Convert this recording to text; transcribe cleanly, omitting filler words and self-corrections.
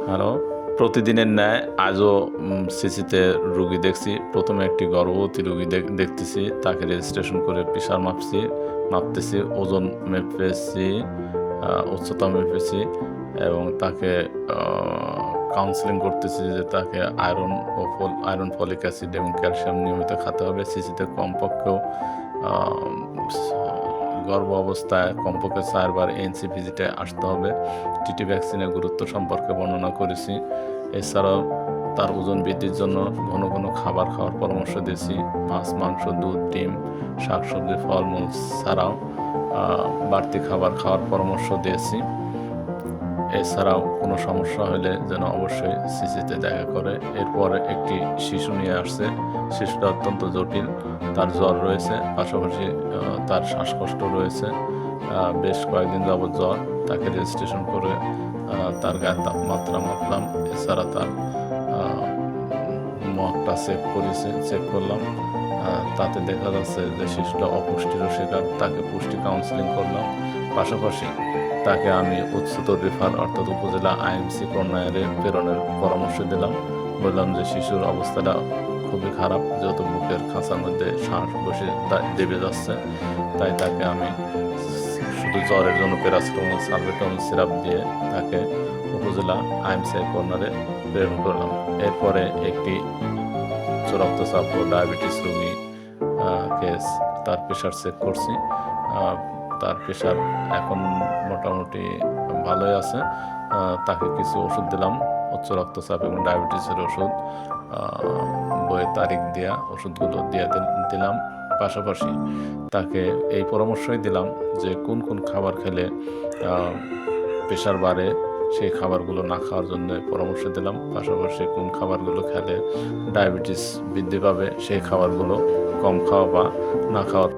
Hello, প্রতিদিনের ন্যায় আজও সিসিতে রুগী দেখছি। প্রথমে একটি গর্ভবতী রুগী দেখতেছি, তাকে রেজিস্ট্রেশন করে প্রেশার মাপতেছি, ওজন মেপেছি, উচ্চতা মেপেছি এবং তাকে কাউন্সেলিং করতেছি যে তাকে আয়রন, ফলিক অ্যাসিড এবং ক্যালসিয়াম নিয়মিত খেতে হবে। সিসিতে কমপক্ষেও গর্ভ অবস্থায় কমপক্ষে 4 বার এনসি ভিজিটে আসতে হবে। টিটি ভ্যাকসিনের গুরুত্ব সম্পর্কে বর্ণনা করেছি। এছাড়াও তার ওজন বৃদ্ধির জন্য ঘন ঘন খাবার খাওয়ার পরামর্শ দিয়েছি। মাছ, মাংস, দুধ, ডিম, শাকসবজি, ফলমূল ছাড়াও বাড়তি খাবার খাওয়ার পরামর্শ দিয়েছি। এছাড়াও কোনো সমস্যা হলে যেন অবশ্যই সিসিতে দেখা করে। এরপর একটি শিশু নিয়ে আসছে। শিশুটা অত্যন্ত জটিল, তার জ্বর রয়েছে, পাশাপাশি তার শ্বাসকষ্ট রয়েছে, বেশ কয়েকদিন যাবৎ জ্বর। তাকে রেজিস্ট্রেশন করে তার গায়ের তাপমাত্রা মাপলাম। এছাড়া তার মগটা চেক করলাম। তাতে দেখা যাচ্ছে যে শিশুটা অপুষ্টিরও শিকার। তাকে পুষ্টি কাউন্সেলিং করলাম। পাশাপাশি তাকে আমি উচ্চতর রেফার অর্থাৎ উপজেলা আইএমসি কর্নারে প্রেরণের পরামর্শ দিলাম। বললাম যে শিশুর অবস্থাটা খুবই খারাপ, যেহেতু বুকের খাঁচার মধ্যে শ্বাস বসে দেবে যাচ্ছে। তাই তাকে আমি শুধু জ্বরের জন্য প্যারাসিটামল, সালবেটামল সিরাপ দিয়ে তাকে উপজেলা আইএমসি কর্নারে প্রেরণ করলাম। এরপরে একটি উচ্চ রক্তচাপ ও ডায়াবেটিস রোগী তার প্রেশার চেক করছি। তার প্রেশার এখন মোটামুটি ভালোই আছে। তাকে কিছু ওষুধ দিলাম, উচ্চ রক্তচাপ এবং ডায়াবেটিসের ওষুধ, বইয়ের তারিখ দেওয়া ওষুধগুলো দিলাম। পাশাপাশি তাকে এই পরামর্শই দিলাম যে কোন কোন খাবার খেলে প্রেশার বাড়ে, সেই খাবারগুলো না খাওয়ার জন্য পরামর্শ দিলাম। পাশাপাশি কোন খাবারগুলো খেলে ডায়াবেটিস বৃদ্ধি পাবে, সেই খাবারগুলো কম খাওয়া বা না খাওয়া।